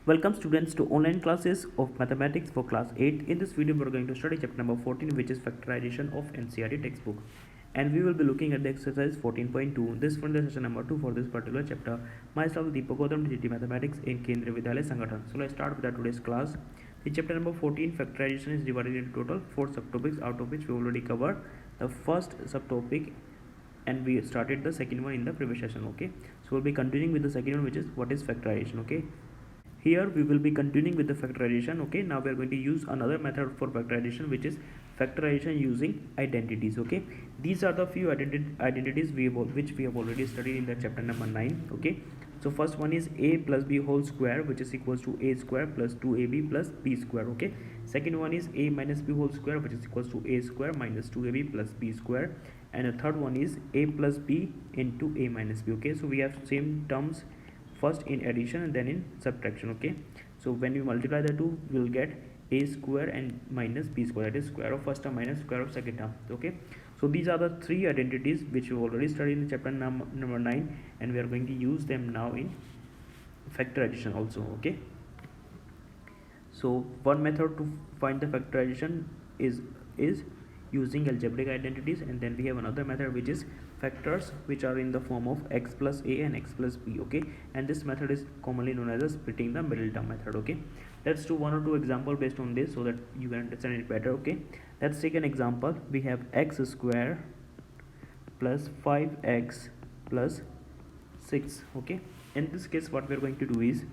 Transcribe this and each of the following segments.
Welcome students to online classes of mathematics for class 8. In this video we are going to study chapter number 14, which is factorization of NCERT textbook, and we will be looking at the exercise 14.2. This one is session number 2 for this particular chapter. Myself Deepak Gautam, DT Mathematics in Kendriya Vidyalaya Sangathan. So let's start with our today's class. The chapter number 14, factorization, is divided into total 4 subtopics, out of which we already covered the first subtopic and we started the second one in the previous session. Okay, so we'll be continuing with the second one, which is what is factorization. Okay, here we will be continuing with the factorization. Okay, now we are going to use another method for factorization, which is factorization using identities. Okay, these are the few identities which we have already studied in the chapter number 9. Okay, so first one is a plus b whole square, which is equals to a square plus 2ab plus b square. Okay, second one is a minus b whole square, which is equals to a square minus 2ab plus b square, and the third one is a plus b into a minus b. Okay, so we have same terms first in addition and then in subtraction. Okay, so when you multiply the two, we will get a square and minus b square, that is square of first term minus square of second term. Okay, so these are the three identities which we already studied in chapter number 9, and we are going to use them now in factorization also. Okay, so one method to find the factorization is using algebraic identities, and then we have another method which is factors which are in the form of x plus a and x plus b. Okay, and this method is commonly known as a splitting the middle term method. Okay, let's do one or two example based on this so that you can understand it better. Okay, let's take an example. We have x square plus 5x plus 6. Okay, in this case what we are going to do is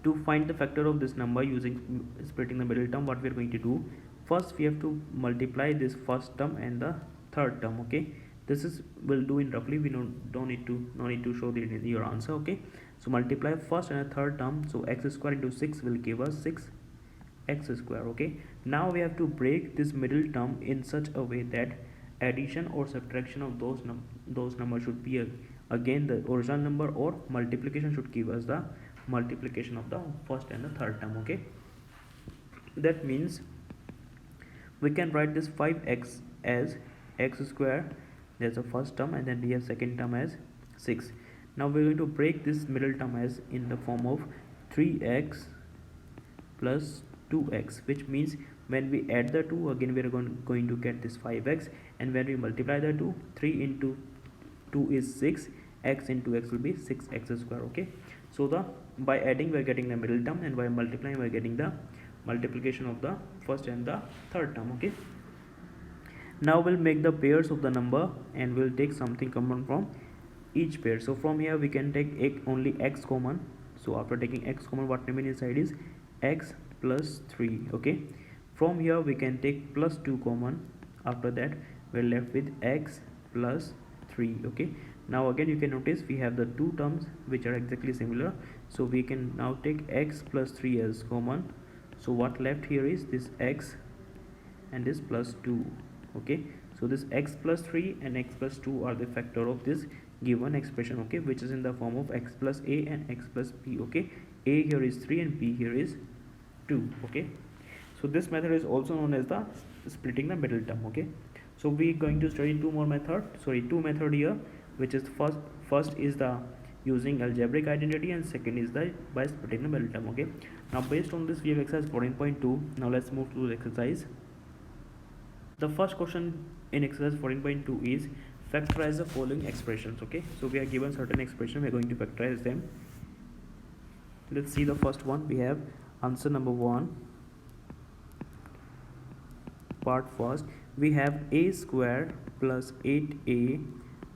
to find the factor of this number using splitting the middle term. What we are going to do, first we have to multiply this first term and the third term. Okay, this is will do in roughly, we don't need to show your answer. Okay, so multiply first and the third term, so x square into 6 will give us 6x square. Okay, now we have to break this middle term in such a way that addition or subtraction of those numbers should be again the original number, or multiplication should give us the multiplication of the first and the third term. Okay, that means we can write this 5x as x square, there's a first term, and then we have second term as 6. Now we're going to break this middle term as in the form of 3x plus 2x, which means when we add the two, again we are going to get this 5x, and when we multiply the two, 3 into 2 is 6, x into x will be 6x square. Okay, so by adding we are getting the middle term, and by multiplying we are getting the multiplication of the first and the third term. Okay, now we'll make the pairs of the number and we'll take something common from each pair. So from here we can take only x common. So after taking x common, what remains inside is x plus 3. Okay, from here we can take plus 2 common. After that we're left with x plus 3. Okay, now again you can notice we have the two terms which are exactly similar, so we can now take x plus 3 as common. So what left here is this x and this plus 2. Okay, so this x plus 3 and x plus 2 are the factor of this given expression. Okay, which is in the form of x plus a and x plus b. Okay, a here is 3 and b here is 2. Okay, so this method is also known as the splitting the middle term. Okay, so we're going to study two method here, which is first is the using algebraic identity, and second is the by splitting the middle term. Okay, now based on this we have exercise 14.2. now let's move to the exercise. The first question in exercise 14.2 is factorize the following expressions. Okay, so we are given certain expression, we are going to factorize them. Let's see the first one. We have answer number 1, part first. We have a square plus 8a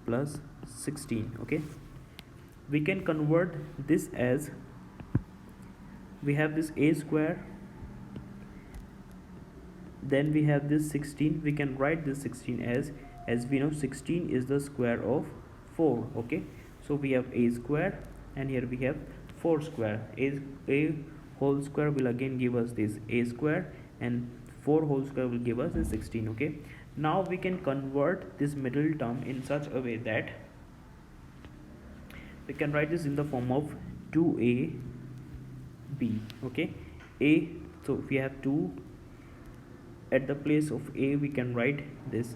plus 16. Okay, we can convert this as, we have this a square, then we have this 16. We can write this 16 as we know 16 is the square of 4. Okay, so we have a square and here we have 4 square. A whole square will again give us this a square, and 4 whole square will give us this 16. Okay, now we can convert this middle term in such a way that we can write this in the form of 2ab. Okay, a, so we have 2, at the place of a we can write this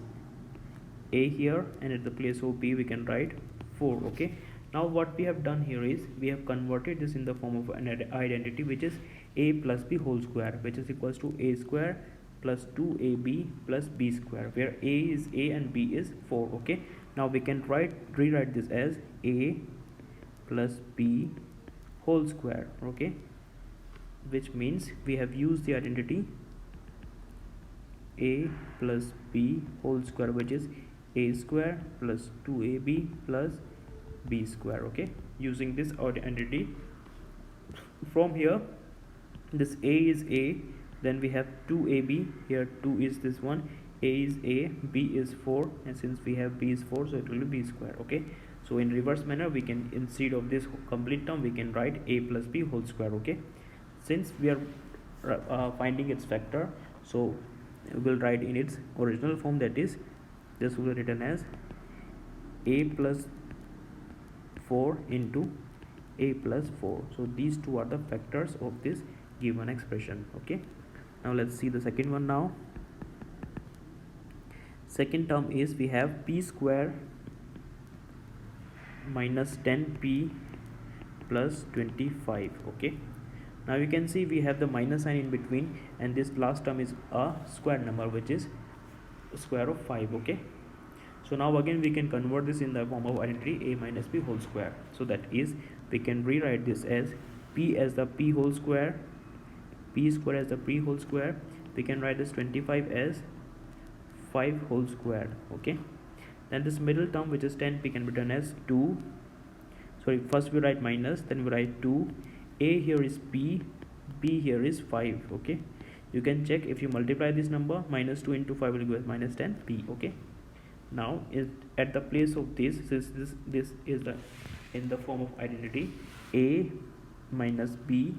a here, and at the place of b we can write 4. Okay, Now what we have done here is we have converted this in the form of an identity, which is a plus b whole square, which is equals to a square plus 2ab plus b square, where a is a and b is 4. Okay, now we can rewrite this as a plus b whole square. Okay, which means we have used the identity a plus b whole square, which is a square plus 2ab plus b square. Okay, using this identity, from here this a is a, then we have 2ab, here 2 is this one, a is a, b is 4, and since we have b is 4, so it will be b square. Okay, so in reverse manner we can, instead of this complete term, we can write a plus b whole square. Okay, since we are finding its factor, so we will write in its original form, that is, this will be written as a plus 4 into a plus 4. So these two are the factors of this given expression. Okay, now let's see the second one. Now second term is we have p square minus 10p plus 25. Okay, now you can see we have the minus sign in between, and this last term is a square number, which is square of 5. Okay, so now again we can convert this in the form of identity a minus b whole square. So that is, we can rewrite this as p as the p whole square, p square as the p whole square. We can write this 25 as 5 whole square. Okay, then this middle term, which is 10, we can written as 2. Sorry, first we write minus, then we write 2. A here is p, b here is 5. Okay, you can check, if you multiply this number, minus 2 into 5 will give us minus 10p. Okay, now at the place of this is this is the in the form of identity a minus b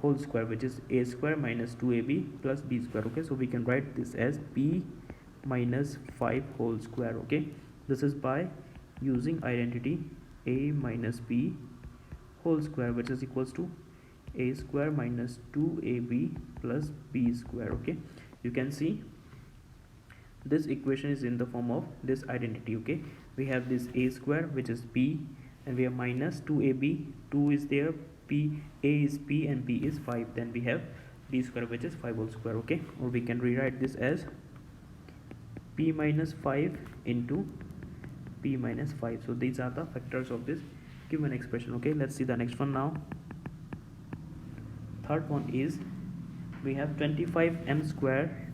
whole square, which is a square minus 2ab plus b square. Okay, so we can write this as p minus 5 whole square. Okay, this is by using identity a minus b whole square, which is equals to a square minus 2ab plus b square. Okay, you can see this equation is in the form of this identity. Okay, we have this a square, which is p, and we have minus 2ab, 2 is there, p, a is p and b is 5, then we have b square, which is 5 whole square. Okay, or we can rewrite this as p minus 5 into p minus 5. So these are the factors of this given expression. Okay, let's see the next one now. Third one is we have 25m square.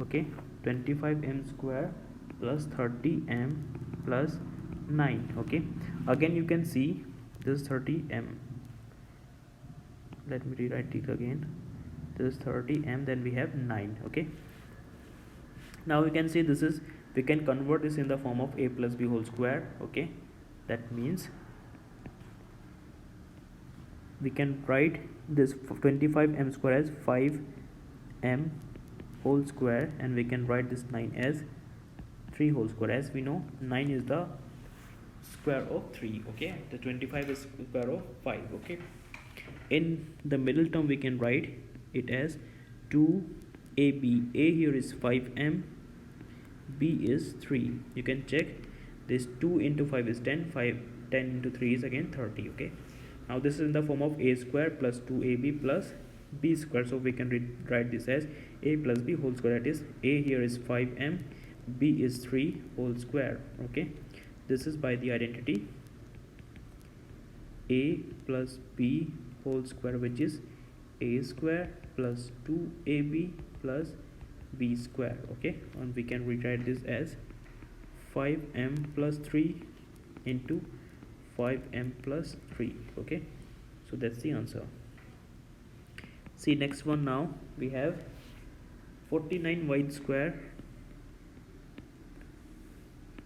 Okay, 25m square plus 30m plus 9. Okay, again you can see this 30m, let me rewrite it again, this 30m, then we have 9. Okay, now we can see this is, we can convert this in the form of a plus b whole square. Okay, that means we can write this 25m square as 5m whole square, and we can write this 9 as 3 whole square. As we know, 9 is the square of 3. Okay, the 25 is square of 5. Okay, in the middle term we can write it as 2ab. A here is 5m, b is 3. You can check, this 2 into 5 is 10, 10 into 3 is again 30. Okay, now this is in the form of a square plus 2ab plus b square. So we can write this as a plus b whole square, that is, a here is 5m, b is 3 whole square. Okay, this is by the identity a plus b whole square, which is a square plus 2ab plus b square. Okay, and we can rewrite this as 5m plus 3 into 5m plus 3. Okay, so that's the answer. See next one. Now we have 49y square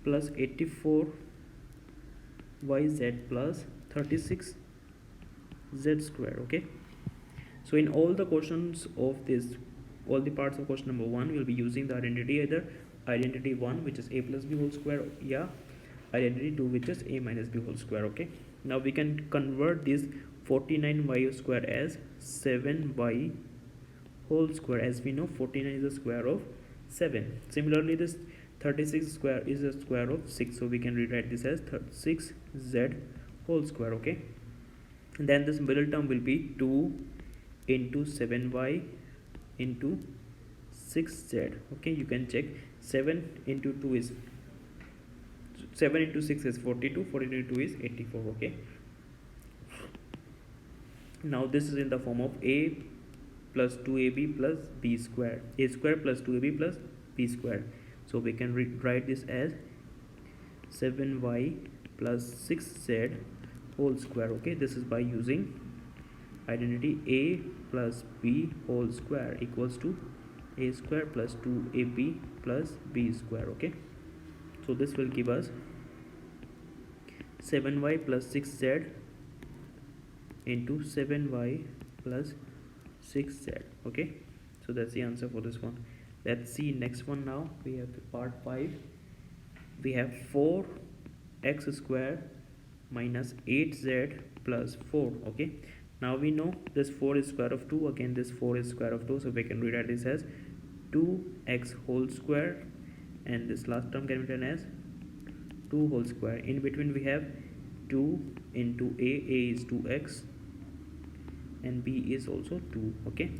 plus 84yz plus 36z square. Okay, so in all the questions of this, all the parts of question number 1, we will be using the identity, either identity 1, which is a plus b whole square, yeah, identity 2, which is a minus b whole square. Okay, now we can convert this 49y square as 7y whole square. As we know, 49 is the square of 7. Similarly, this 36 square is the square of 6, so we can rewrite this as 6z whole square. Okay, and then this middle term will be 2 into 7y into 6z. Okay, you can check. 7 into 2 is 7 into 6 is 42, 42 into 2 is 84. Okay, now this is in the form of a plus 2ab plus b square, a square plus 2ab plus b square. So we can write this as 7y plus 6z whole square. Okay, this is by using identity a plus b whole square equals to a square plus 2ab plus b square. Okay, so this will give us 7y plus 6z into 7y plus 6z. Okay, so that's the answer for this one. Let's see next one. Now we have the part 5. We have 4x square minus 8z plus 4. Okay, now we know this 4 is square of 2, again this 4 is square of 2, so we can rewrite this as 2x whole square, and this last term can be written as 2 whole square. In between we have 2 into a is 2x and b is also 2. Okay,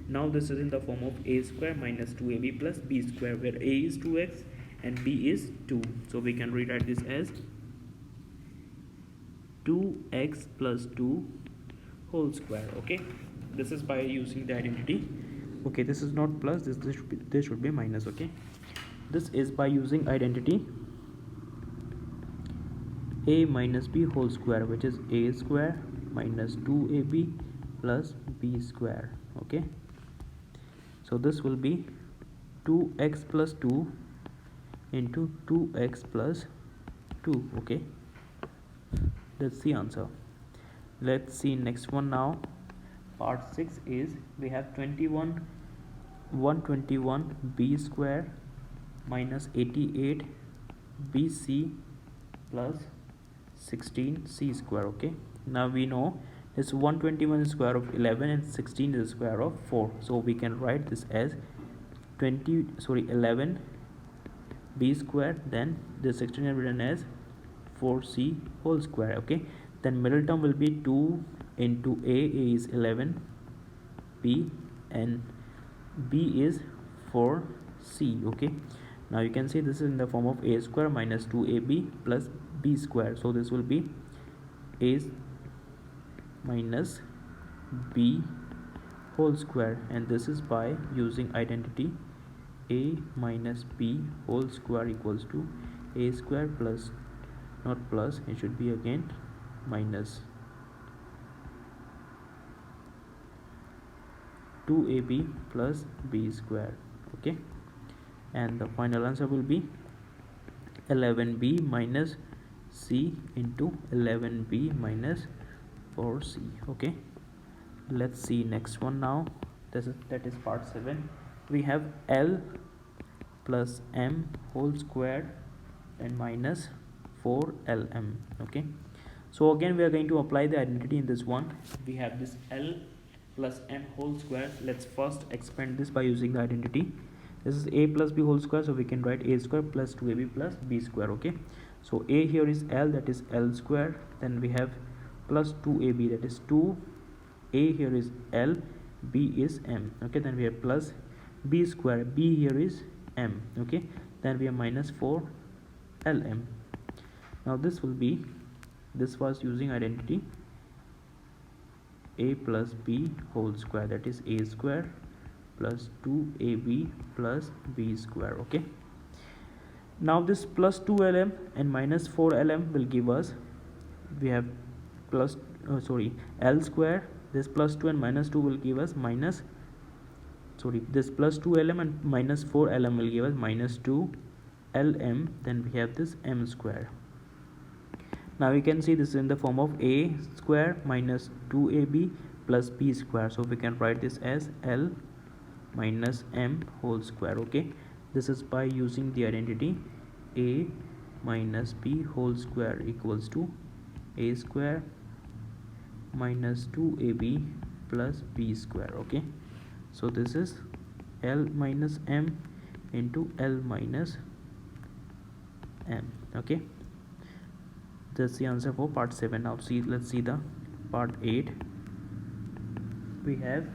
now this is in the form of a square minus 2ab plus b square, where a is 2x and b is 2, so we can rewrite this as 2x plus 2 whole square. Okay, this is by using the identity. Okay, this is not plus, this should be minus. Okay, this is by using identity a minus b whole square, which is a square minus 2ab plus b square. Okay, so this will be 2x plus 2 into 2x plus 2. Okay, that's the answer. Let's see next one. Now part 6 is we have 121 b square minus 88 bc plus 16 c square. Okay, now we know this 121 is square of 11 and 16 is square of 4, so we can write this as 11 b square, then the 16 is written as 4c whole square. Okay, then middle term will be 2 into a is 11 b and b is 4c. Okay, now you can see this is in the form of a square minus 2ab plus b square, so this will be a minus b whole square, and this is by using identity a minus b whole square equals to a square plus, not plus, it should be again minus 2ab plus b square. Okay, and the final answer will be 11b minus c into 11b minus 4c. Okay, let's see next one. Now that is part 7. We have l plus m whole square and minus 4lm. Okay, so again we are going to apply the identity in this one. We have this l plus m whole square. Let's first expand this by using the identity. This is a plus b whole square, so we can write a square plus 2ab plus b square. Okay, so a here is l, that is l square, then we have plus 2ab, that is 2, a here is l, b is m. Okay, then we have plus b square, b here is m. Okay, then we have minus 4 lm. Now this will be, this was using identity a plus b whole square, that is a square plus 2ab plus b square. Okay, now this plus 2lm and minus 4lm will give us, we have plus l square, this plus 2 and minus 2 will give us minus, this plus 2lm and minus 4lm will give us minus 2lm, then we have this m square. Now we can see this is in the form of a square minus 2ab plus b square, so we can write this as l minus m whole square. Okay, this is by using the identity a minus b whole square equals to a square minus 2ab plus b square. Okay, so this is l minus m into l minus m. Okay, that's the answer for part 7. Now let's see the part 8. We have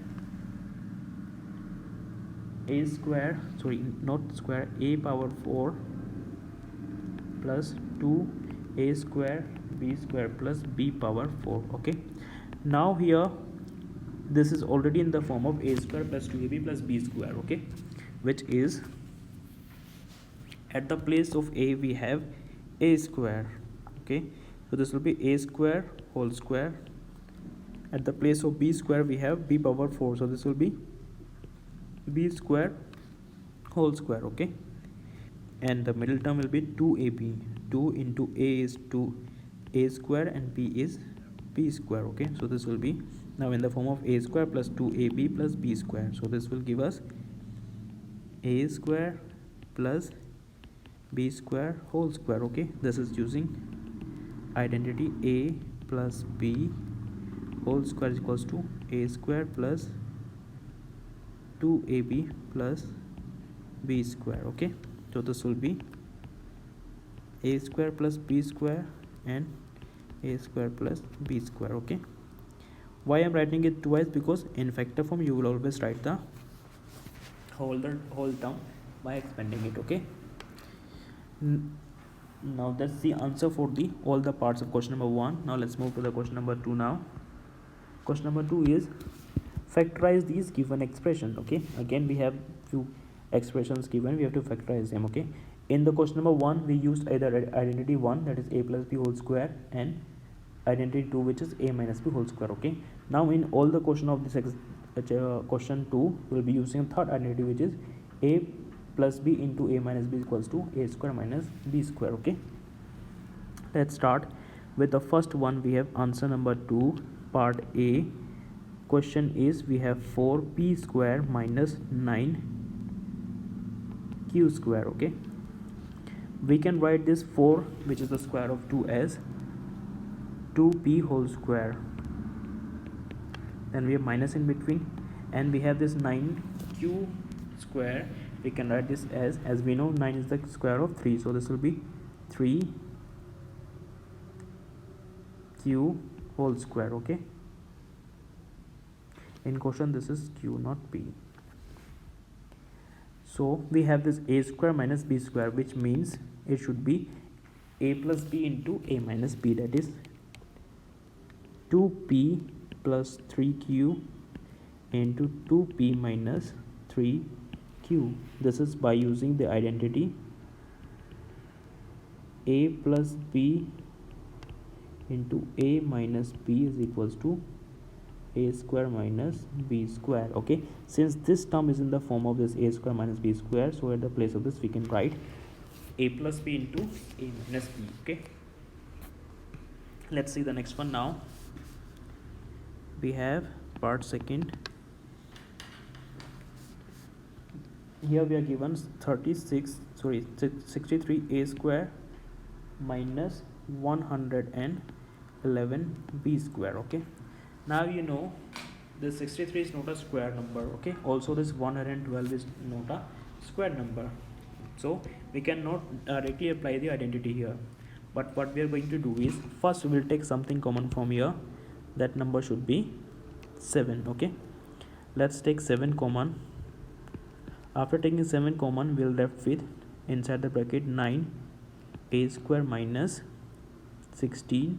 a square, sorry, not square, a power 4 plus 2a square b square plus b power 4. Okay, now here this is already in the form of a square plus 2ab plus b square. Okay, which is, at the place of a we have a square. Okay, so this will be a square whole square. At the place of b square we have b power 4, so this will be b square whole square. Okay, and the middle term will be 2ab. 2 into a is 2a square and b is b square. Okay, so this will be now in the form of a square plus 2ab plus b square. So this will give us a square plus b square whole square. Okay, this is using identity a plus b whole square is equals to a square plus 2ab plus b square. Okay, so this will be a square plus b square and a square plus b square. Okay, why I'm writing it twice? Because in factor form you will always write the whole term by expanding it. Okay, now that's the answer for the all the parts of question number 1. Now let's move to the question number 2. Now question number 2 is factorize these given expression. Okay, again we have few expressions given, we have to factorize them. Okay, in the question number 1 we used either identity 1, that is a plus b whole square, and identity 2, which is a minus b whole square. Okay, now in all the question of this question 2 we will be using third identity, which is a plus b into a minus b equals to a square minus b square. Okay, let's start with the first one. We have answer number 2, part A. Question is, we have 4p square minus 9q square. Okay, we can write this 4, which is the square of 2, as 2p whole square, then we have minus in between, and we have this 9q square. We can write this as we know 9 is the square of 3, so this will be 3q whole square. Okay, in question this is q, not p. So we have this a square minus b square, which means it should be a plus b into a minus b, that is 2p plus 3q into 2p minus 3q. This is by using the identity a plus b into a minus b is equals to a square minus b square. Okay, since this term is in the form of this a square minus b square, so at the place of this we can write a plus b into a minus b. Okay, let's see the next one. Now we have part second. Here we are given 63a square minus 111 b square. Okay, now you know this 63 is not a square number. Okay, also this 112 is not a square number, so we cannot directly apply the identity here. But what we are going to do is, first we will take something common from here. That number should be 7. Okay, let's take 7 common. After taking 7 common, we will left with inside the bracket 9 a square minus 16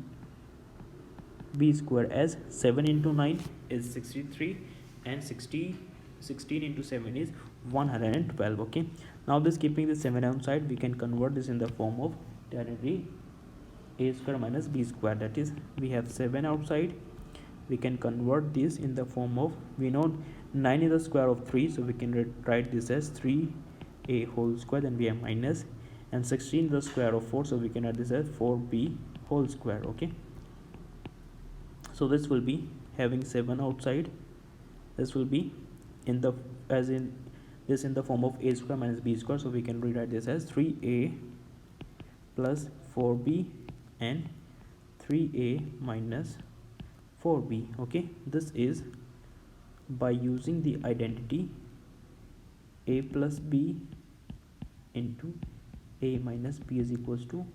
b square, as 7 into 9 is 63 and 16 into 7 is 112. Okay, now this keeping the 7 outside, we can convert this in the form of identity a square minus b square, that is we have 7 outside. We can convert this in the form of, we know 9 is the square of 3, so we can write this as 3a whole square, then we have minus, and 16 is the square of 4, so we can write this as 4b whole square. Okay, so this will be having 7 outside. This will be in the in the form of a square minus b square, so we can rewrite this as 3a plus 4b and 3a minus 4b. Okay, this is by using the identity a plus b into a minus b is equals to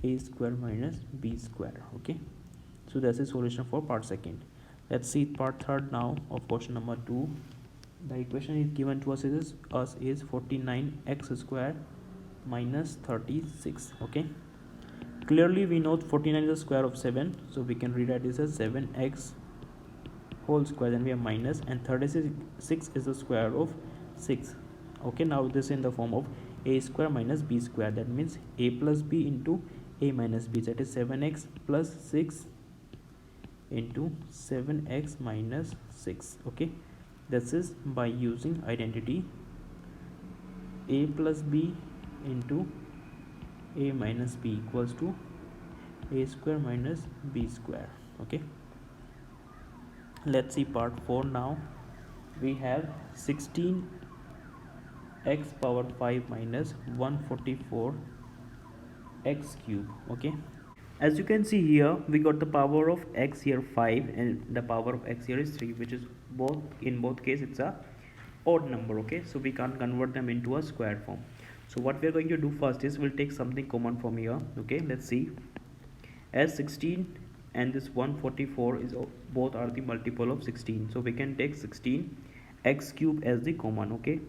a square minus b square. Okay, so that's the solution for part second. Let's see part third now of question number 2. The equation is given to us is 49x square minus 36. Okay, clearly we know 49 is the square of 7, so we can rewrite this as 7x whole square, then we have minus, and 36 is the square of 6. Okay, now this in the form of a square minus b square, that means a plus b into a minus b, that is 7x plus 6 into 7x minus 6. Okay, this is by using identity a plus b into a minus b equals to a square minus b square. Okay, let's see part 4 now. We have 16 x power 5 minus 144 x cube. Okay, as you can see here, we got the power of x here 5 and the power of x here is 3, which is both, in both cases it's a odd number. Okay, so we can't convert them into a square form. So what we are going to do first is we'll take something common from here. Okay, let's see, as 16 and this 144 is both are the multiple of 16, so we can take 16 x cube as the common. Okay,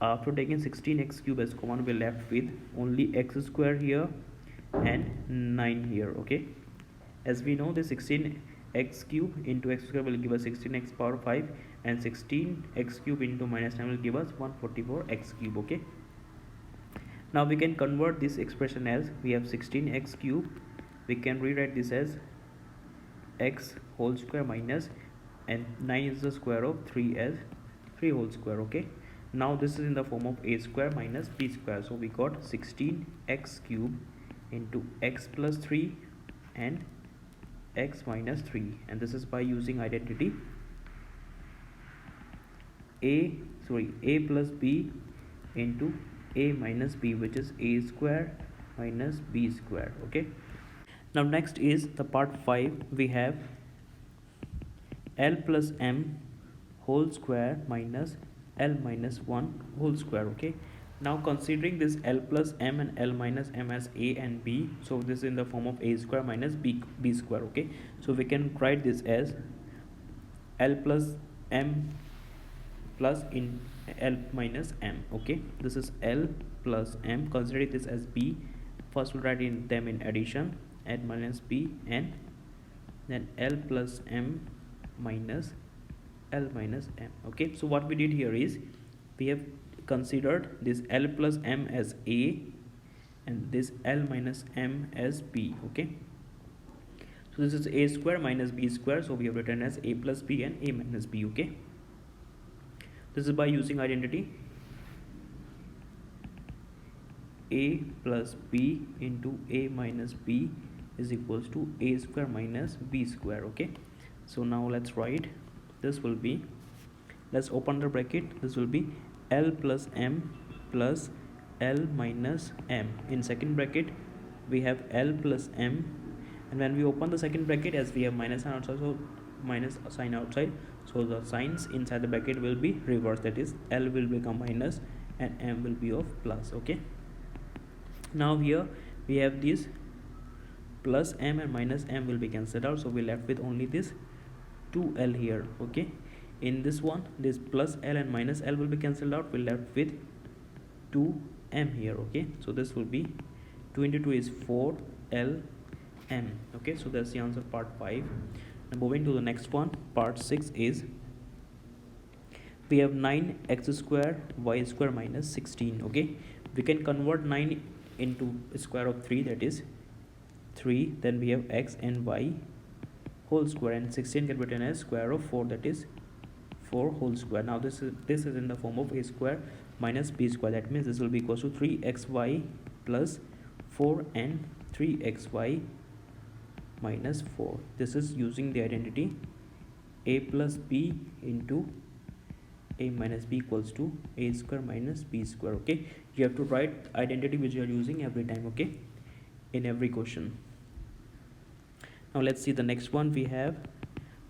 after taking 16 x cube as common, we're left with only x square here and 9 here. Okay, as we know, the 16 x cube into x square will give us 16x power 5, and 16 x cube into minus 9 will give us 144 x cube. Okay, now we can convert this expression as we have 16 x cube, we can rewrite this as x whole square minus, and 9 is the square of 3 as 3 whole square. Okay, now this is in the form of a square minus b square, so we got 16 x cube into x plus 3 and x minus 3, and this is by using identity a plus b into a minus b, which is a square minus b square. Okay, now next is the part 5. We have l plus m whole square minus l minus 1 whole square. Okay, now considering this l plus m and l minus m as a and b, so this is in the form of a square minus b square. Okay, so we can write this as l plus m plus in l minus m. Okay, this is l plus m, consider this as b. First we'll write in them in addition, l minus b, and then l plus m minus l minus m. Okay, so what we did here is we have considered this l plus m as a and this l minus m as b. Okay, so this is a square minus b square, so we have written as a plus b and a minus b. Okay, this is by using identity a plus b into a minus b is equals to a square minus b square. Okay, so now let's write, this will be, let's open the bracket, this will be l plus m plus l minus m. In second bracket we have l plus m, and when we open the second bracket, as we have minus sign outside, so minus sign outside, so the signs inside the bracket will be reversed, that is l will become minus and m will be of plus. Okay, now here we have this plus m and minus m will be cancelled out, so we left with only this 2l here. Okay, in this one, this plus l and minus l will be cancelled out, we left with 2m here. Okay, so this will be 2 into 2 is 4l m. Okay, so that's the answer part 5. Now moving to the next one, part 6 is we have 9x square y square minus 16. Okay, we can convert 9 into square of 3, that is 3, then we have x and y whole square, and 16 can be written as square of 4, that is 4 whole square. Now this is in the form of a square minus b square, that means this will be equals to 3xy plus 4 and 3xy minus 4. This is using the identity a plus b into a minus b equals to a square minus b square. Okay, you have to write identity which you are using every time. Okay, in every question. Now let's see the next one. We have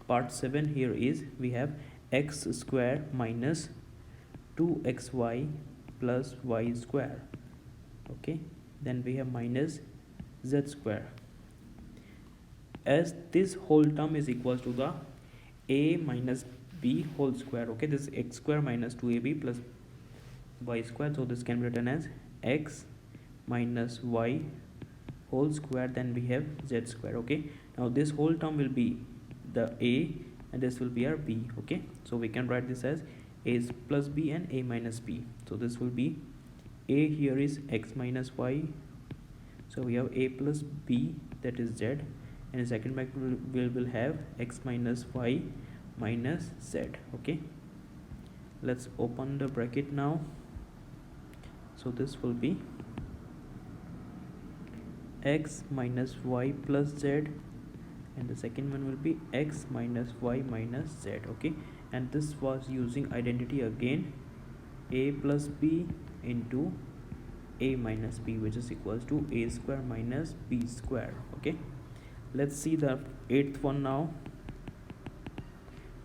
part 7 here is we have x square minus 2xy plus y square. okay. Then we have minus z square, as this whole term is equals to the a minus b whole square, okay. This is x square minus 2ab plus y square, so this can be written as x minus y whole square, then we have z square, okay. Now this whole term will be the a and this will be our b, okay. So we can write this as a plus b and a minus b. So this will be a, here is x minus y, so we have a plus b, that is z, and in second bracket we will have x minus y minus z, okay. Let's open the bracket now. So this will be x minus y plus z, and the second one will be x minus y minus z, okay. And this was using identity again, a plus b into a minus b, which is equals to a square minus b square, okay. Let's see the eighth one now.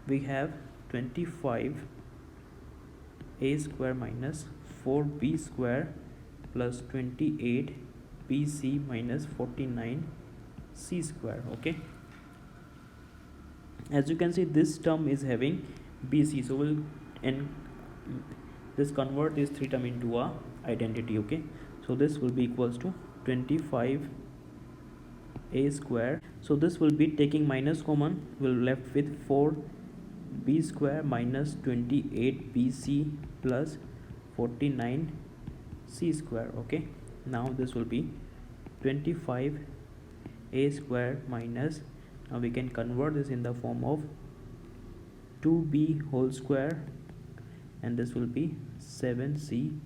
We have 25 a square minus 4b square plus 28 bc minus 49 c square, okay. As you can see, this term is having bc, so we'll and this convert this three term into a identity, okay. So this will be equals to 25 a square, so this will be taking minus common, will left with 4 b square minus 28 bc plus 49 c square, okay. Now this will be 25 a square minus, now we can convert this in the form of 2b whole square, and this will be 7c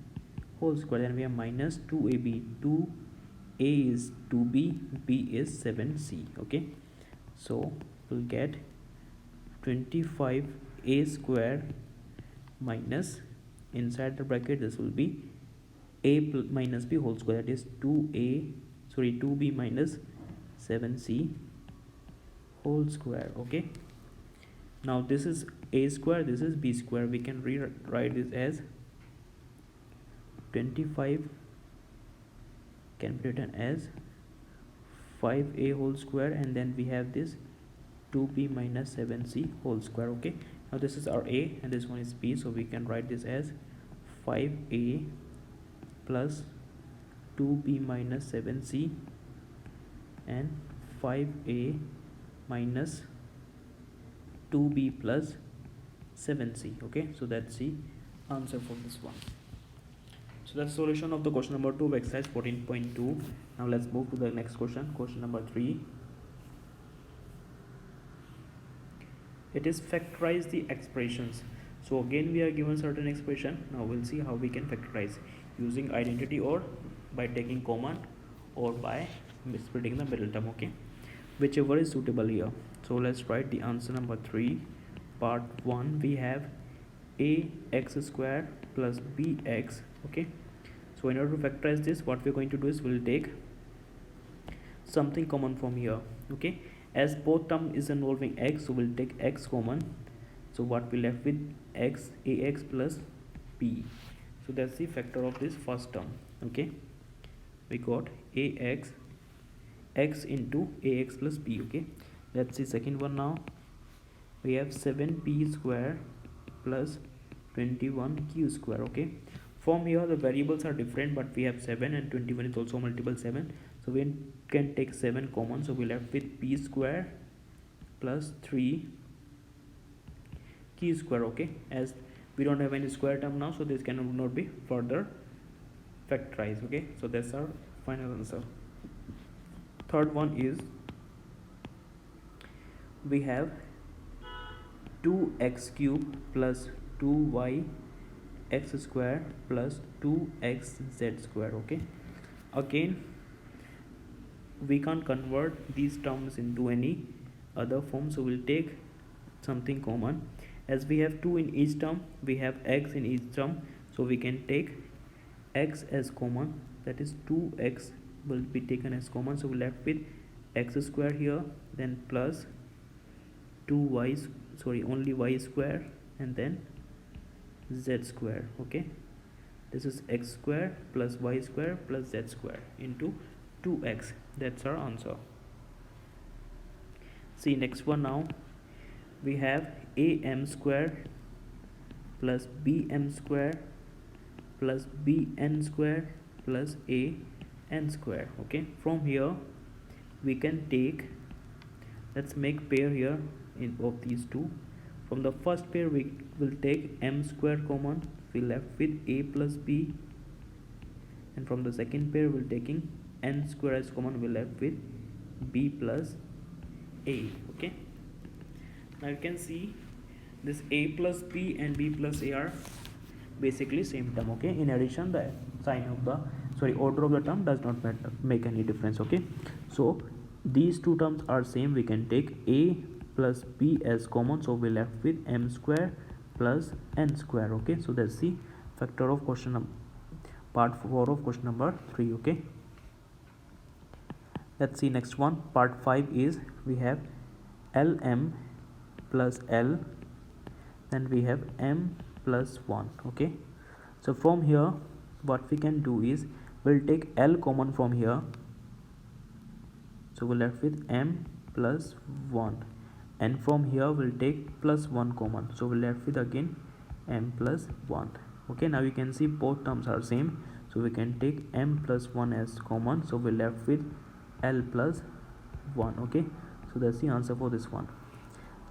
whole square, then we have minus 2ab, 2a is 2b, b is 7c, okay. So we'll get 25 a square minus, inside the bracket this will be a minus b whole square, that is 2b minus 7c whole square, okay. Now this is a square, this is b square, we can rewrite this as 25 can be written as 5a whole square, and then we have this 2b minus 7c whole square, okay. Now this is our a and this one is b, so we can write this as 5a plus 2b minus 7c and 5a minus 2b plus 7c, okay. So that's the answer for this one. So that's the solution of the question number 2 of exercise 14.2. Now let's move to the next question, question number 3. It is factorize the expressions. So again we are given certain expression. Now we'll see how we can factorize using identity or by taking common or by splitting the middle term, okay, whichever is suitable here. So let's write the answer number 3. Part 1, we have ax square plus bx, okay. So in order to factorize this, what we're going to do is we'll take something common from here, okay. As both term is involving x, so we'll take x common, so what we left with ax plus b. So that's the factor of this first term, okay. We got x into ax plus b, okay. Let's see second one now. We have 7p square plus 21q square, okay. From here the variables are different, but we have 7 and 21 is also multiple 7, so we can take 7 common, so we left with p square plus 3q square, okay. As we don't have any square term now, so this cannot be further factorized, okay. So that's our final answer. Third one is we have 2x cube plus 2y x square plus 2xz square, okay. Again we can't convert these terms into any other form, so we'll take something common. As we have 2 in each term, we have x in each term, so we can take x as common, that is 2x will be taken as common, so we left with x square here, then plus 2y, only y square, and then z square, okay. This is x square plus y square plus z square into 2x. That's our answer. See next one now. We have am square plus bm square plus bn square plus an square. Okay, from here we can take, let's make pair here in of these two. From the first pair we will take m square common, we left with a plus b, and from the second pair we're taking n square as common, we left with b plus a. Okay, now you can see this a plus b and b plus a are basically same term. Okay, in addition the sign of the order of the term does not make any difference. Okay, so these two terms are same, we can take a plus b as common, so we left with m square plus n square. Okay, so that's the factor of question part 4 of question number 3. Okay, let's see next one. Part 5 is we have lm plus l, then we have m plus 1. Okay, so from here what we can do is we'll take l common from here, so we're left with m plus 1, and from here we'll take plus 1 common, so we're left with again m plus 1. Okay, now you can see both terms are same, so we can take m plus 1 as common, so we're left with l plus 1. Okay, so that's the answer for this one.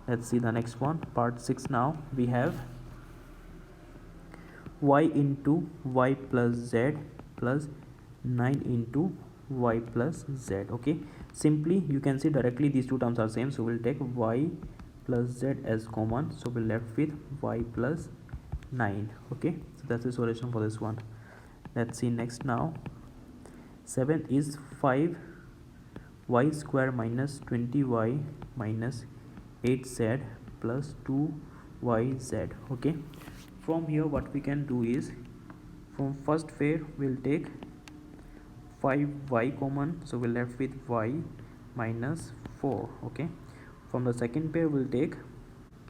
Let's see the next one, part 6. Now we have y into y plus z plus 9 into y plus z. Okay, simply you can see directly these two terms are same, so we'll take y plus z as common, so we're left with y plus 9. Okay, so that's the solution for this one. Let's see next now. 7 is 5y square minus 20y minus 8z plus 2yz. Okay, from here what we can do is from first pair we'll take 5y common, so we're left with y minus 4. Okay, from the second pair we'll take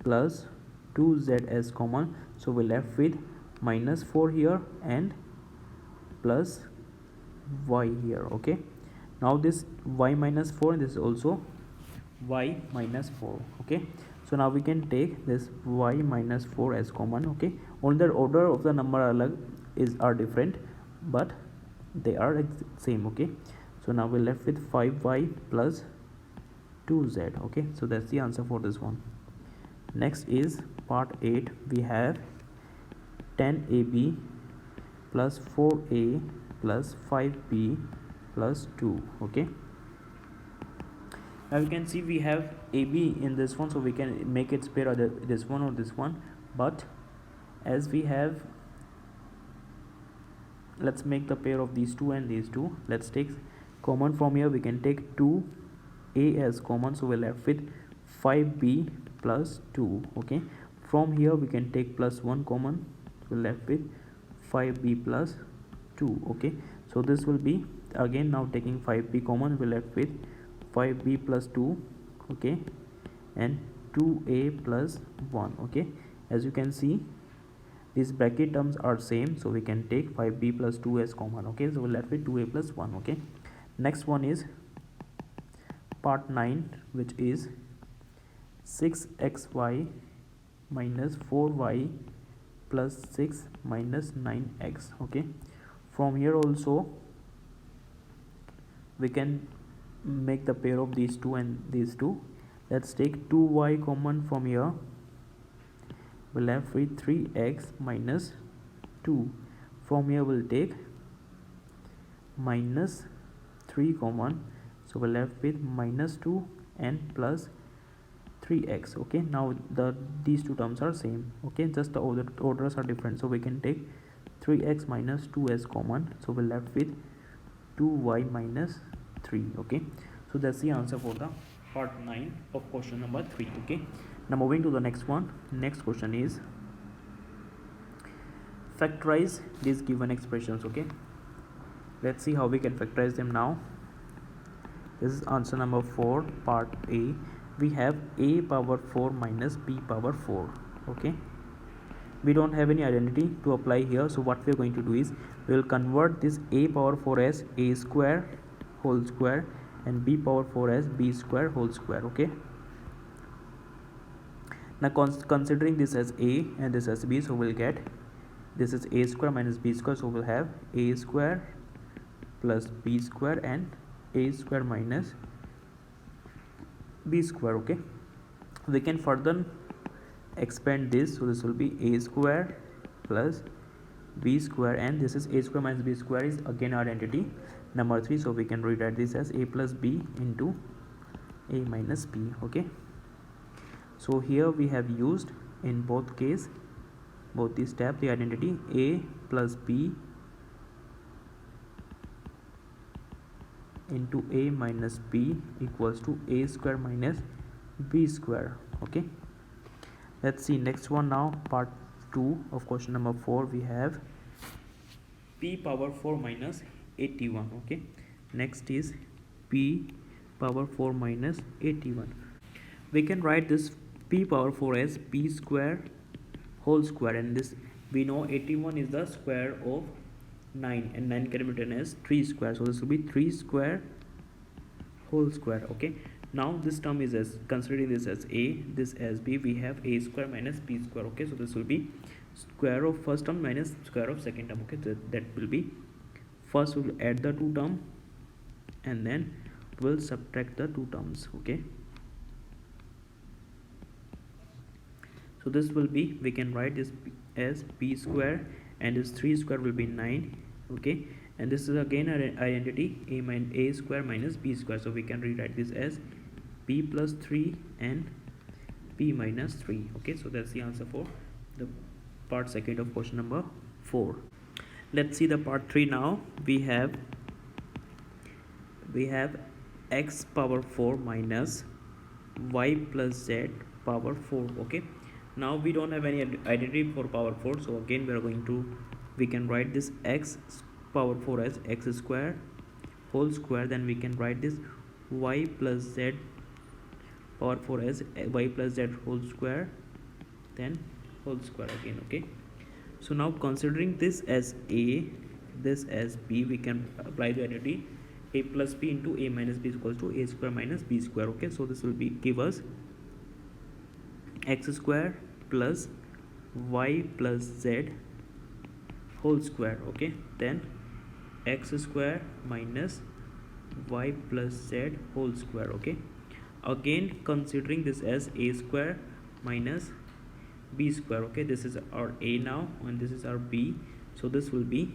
plus 2z as common, so we're left with minus 4 here and plus y here. Okay, now this y minus 4 and this is also y minus 4. Okay, so now we can take this y minus 4 as common. Okay, only the order of the number are different, but they are same. Okay, so now we're left with 5y plus 2z. Okay, so that's the answer for this one. Next is part 8. We have 10ab plus 4a plus 5b plus 2. Okay, now you can see we have AB in this one, so we can make its pair either this one or this one, but as we have, let's make the pair of these two and these two. Let's take common from here, we can take 2a as common, so we're left with 5b plus 2. Okay, from here we can take plus 1 common, so we're left with 5b plus 2. Okay, so this will be again, now taking 5b common, we're left with 5b plus 2. Okay, and 2a plus 1. Okay, as you can see these bracket terms are same, so we can take 5b plus 2 as common. Okay, so we're left with 2a plus 1. Okay, next one is part 9, which is 6xy minus 4y plus 6 minus 9x. Okay, from here also we can make the pair of these two and these two. Let's take 2y common from here, we're left with 3x minus 2. From here we'll take minus 3 common, so we're left with minus 2 and plus 3x. Okay, now these two terms are same. Okay, just the orders are different, so we can take 3x minus 2 as common, so we're left with 2y minus 3. Okay, so that's the answer for the part 9 of question number 3. Okay, now moving to the next one. Next question is factorize these given expressions. Okay, let's see how we can factorize them now. This is answer number 4, part A. We have a power 4 minus b power 4. Okay, we don't have any identity to apply here, so what we are going to do is we will convert this a power 4 as a square whole square and b power 4 as b square whole square. Okay, now considering this as a and this as b, so we'll get this is a square minus b square, so we'll have a square plus b square and a square minus b square. Okay, we can further expand this, so this will be a square plus b square, and this is a square minus b square is again our identity number 3, so we can rewrite this as a plus b into a minus b. Okay, so here we have used in both case, both these step, the identity a plus b into a minus b equals to a square minus b square. Okay, let's see next one now, part 2 of question number 4. We have p power 4 minus 81. Okay, next is p power 4 minus 81. We can write this p power 4 as p square whole square, and this we know 81 is the square of 9 and 9 can be written as 3 square, so this will be 3 square whole square. Okay, now this term is as considering this as a, this as b, we have a square minus b square. Okay, so this will be square of first term minus square of second term. Okay, so that will be, first we will add the two term and then we'll subtract the two terms. Okay, so this will be, we can write this as b square and this 3 square will be 9. Okay, and this is again our identity a square minus b square, so we can rewrite this as b plus 3 and b minus 3. Okay, so that's the answer for the part second of question number 4. Let's see the part 3 now. We have x power 4 minus y plus z power 4. Okay, now we don't have any identity for power 4, so again we can write this x power 4 as x square whole square, then we can write this y plus z power 4 as y plus z whole square, then whole square again. Okay, so now considering this as a, this as b, we can apply the identity a plus b into a minus b is equals to a square minus b square. Okay, so this will be give us x square plus y plus z whole square. Okay, then x square minus y plus z whole square. Okay, again considering this as a square minus b square. Okay, this is our a now and this is our b, so this will be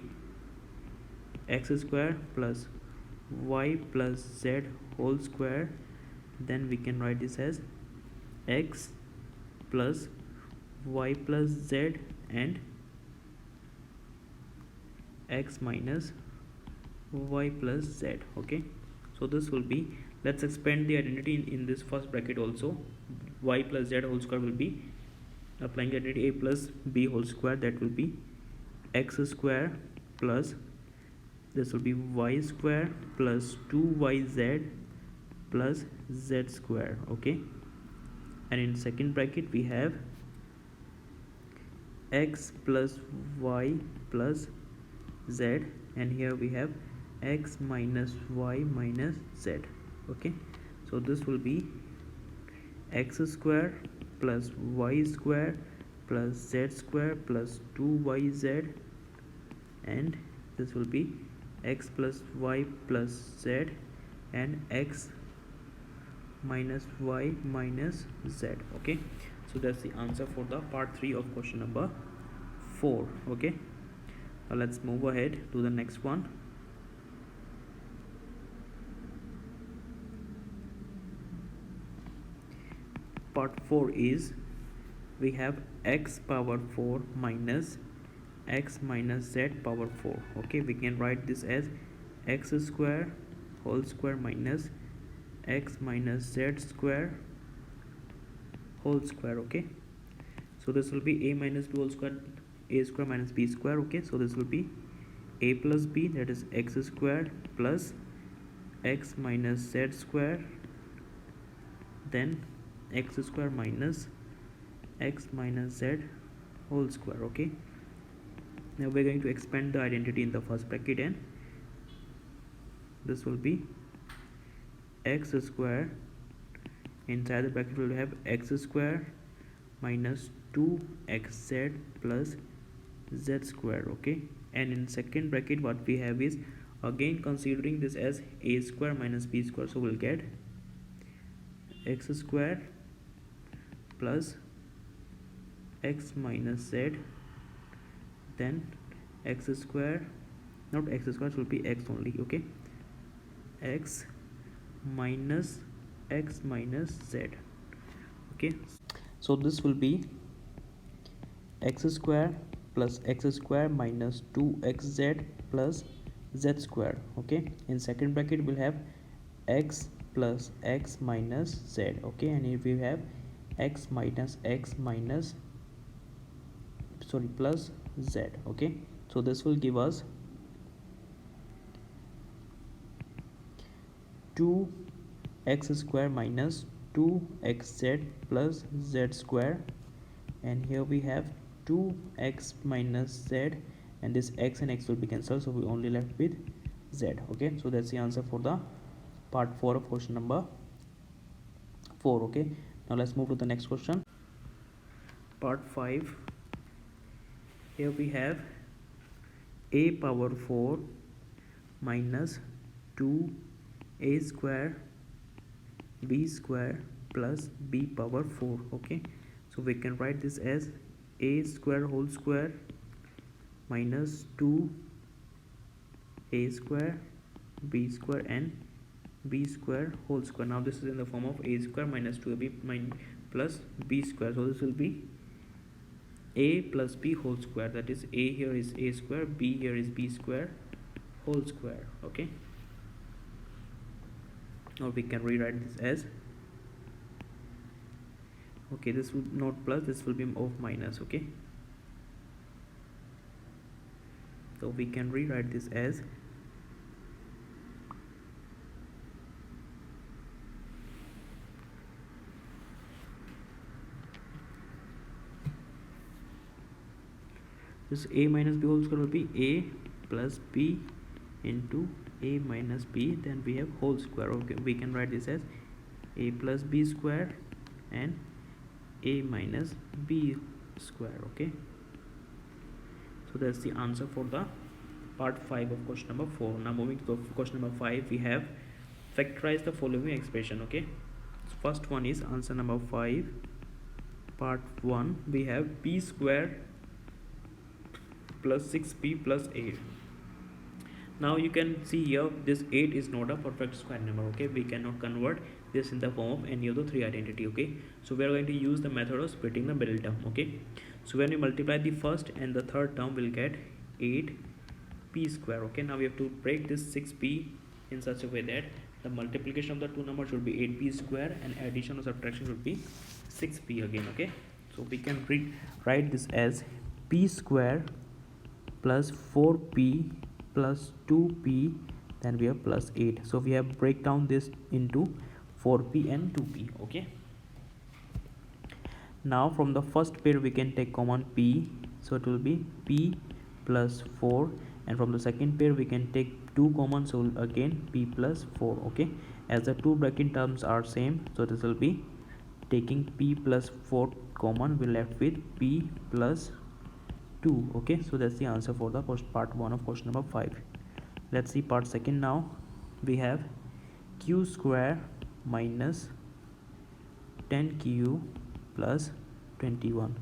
x square plus y plus z whole square, then we can write this as x plus y plus z and x minus y plus z. Okay, so this will be, let's expand the identity in this first bracket also. Y plus z whole square will be applying the identity a plus b whole square, that will be x square plus this will be y square plus 2yz plus z square. Okay, and in second bracket we have x plus y plus z, and here we have x minus y minus z. Okay, so this will be x square plus y square plus z square plus 2yz, and this will be x plus y plus z and x minus y minus z. Okay, so that's the answer for the part 3 of question number 4. Okay, now let's move ahead to the next one. Part 4 is, we have x power 4 minus x minus z power 4. Okay, we can write this as x square whole square minus x minus z square whole square. Okay, so this will be a minus b whole square, a square minus b square. Okay, so this will be a plus b, that is x square plus x minus z square, then x square minus x minus z whole square. Okay, now we're going to expand the identity in the first bracket, and this will be x square. Inside the bracket we'll have x square minus 2xz plus z square. Okay, and in second bracket what we have is, again considering this as a square minus b square, so we'll get x square plus x minus z, then x square, not x square, it will be x only. Okay, x minus z. Okay, so this will be x square plus x square minus 2xz plus z square. Okay, in second bracket we'll have x plus x minus z. Okay, and if we have x minus plus z. Okay, so this will give us 2x square minus 2xz plus z square, and here we have 2x minus z, and this x and x will be cancelled, so we only left with z. Okay, so that's the answer for the part 4 of question number 4. Okay, now let's move to the next question, part 5. Here we have a power 4 minus 2a square b square plus b power 4. Okay, so we can write this as a square whole square minus 2a square b square and b square whole square. Now this is in the form of a square minus 2ab plus b square, so this will be a plus b whole square, that is a here is a square, b here is b square whole square. Okay, or we can rewrite this as, okay, this will not plus, this will be of minus. Okay, so we can rewrite this as this a minus b whole square will be a plus b into a minus b, then we have whole square. Okay, we can write this as a plus b square and a minus b square. Okay, so that's the answer for the part 5 of question number 4. Now moving to question number 5, we have factorize the following expression. Okay, so first one is answer number 5, part 1. We have p square plus 6p plus 8. Now you can see here this 8 is not a perfect square number. Okay, we cannot convert this in the form of any of the three identity. Okay, so we are going to use the method of splitting the middle term. Okay, so when we multiply the first and the third term, we'll get 8p square. Okay, now we have to break this 6p in such a way that the multiplication of the two numbers should be 8p square and addition or subtraction should be 6p again. Okay, so we can write this as p square plus 4p plus 2p, then we have plus 8. So we have break down this into 4p and 2p. Okay, now from the first pair we can take common p, so it will be p plus 4, and from the second pair we can take 2 common, so again p plus 4. Okay, as the two bracket terms are same, so this will be taking p plus 4 common, we left with p plus 2. Okay, so that's the answer for the part 1 of question number 5. Let's see part 2 now. We have q square minus 10q plus 21.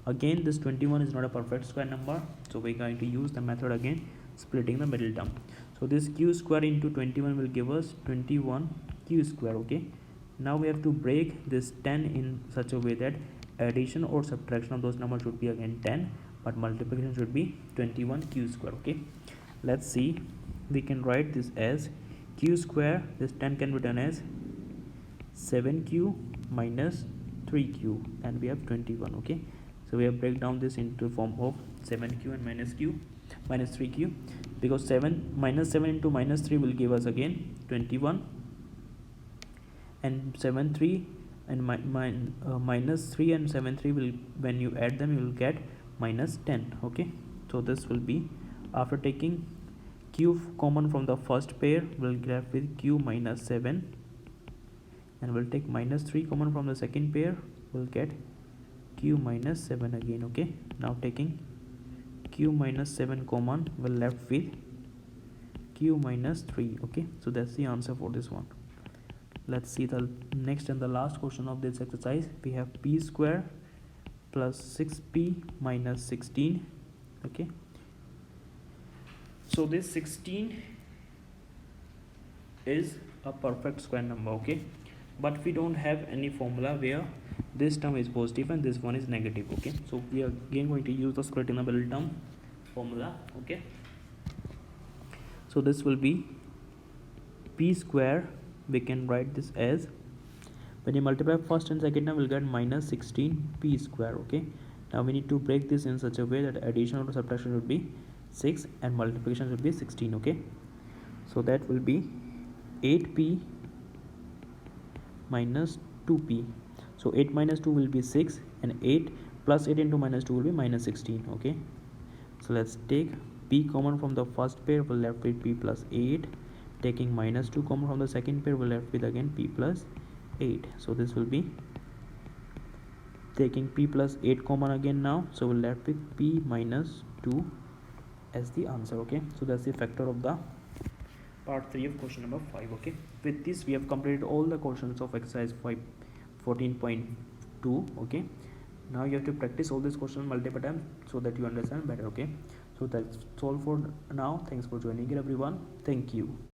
Again this 21 is not a perfect square number, so we're going to use the method again, splitting the middle term. So this q square into 21 will give us 21q square. Okay, now we have to break this 10 in such a way that addition or subtraction of those numbers should be again 10, but multiplication should be 21q square. Okay, let's see, we can write this as q square, this 10 can be done as 7q minus 3q, and we have 21. Okay, so we have break down this into form of 7q and minus 3q, because 7 minus 7 into minus 3 will give us again 21, and 7 3 and minus 3 and 7 3 will, when you add them, you will get minus 10. Okay, so this will be, after taking q common from the first pair, we'll get left with q minus 7, and we'll take minus 3 common from the second pair, we'll get q minus 7 again. Okay, now taking q minus 7 common, we're left with q minus 3. Okay, so that's the answer for this one. Let's see the next and the last question of this exercise. We have p square plus 6p minus 16. Okay, so this 16 is a perfect square number. Okay, but we don't have any formula where this term is positive and this one is negative. Okay, so we are again going to use the split in the middle term formula. Okay, so this will be p square, we can write this as, when you multiply first and second term, we'll get minus 16 p square. Okay, now we need to break this in such a way that addition or subtraction would be 6 and multiplication should be 16. Okay, so that will be 8p minus 2p. So 8 minus 2 will be 6, and 8 plus 8 into minus 2 will be minus 16. Okay, so let's take p common from the first pair, we'll left with p plus 8. Taking minus 2 common from the second pair, we'll left with again p plus 8. So this will be taking p plus 8 common again now, so we'll left with p minus 2 as the answer. Okay, so that's the factor of the part 3 of question number 5. Okay, with this we have completed all the questions of exercise 14.2. okay, now you have to practice all these questions multiple times so that you understand better. Okay, so that's all for now. Thanks for joining it, everyone. Thank you.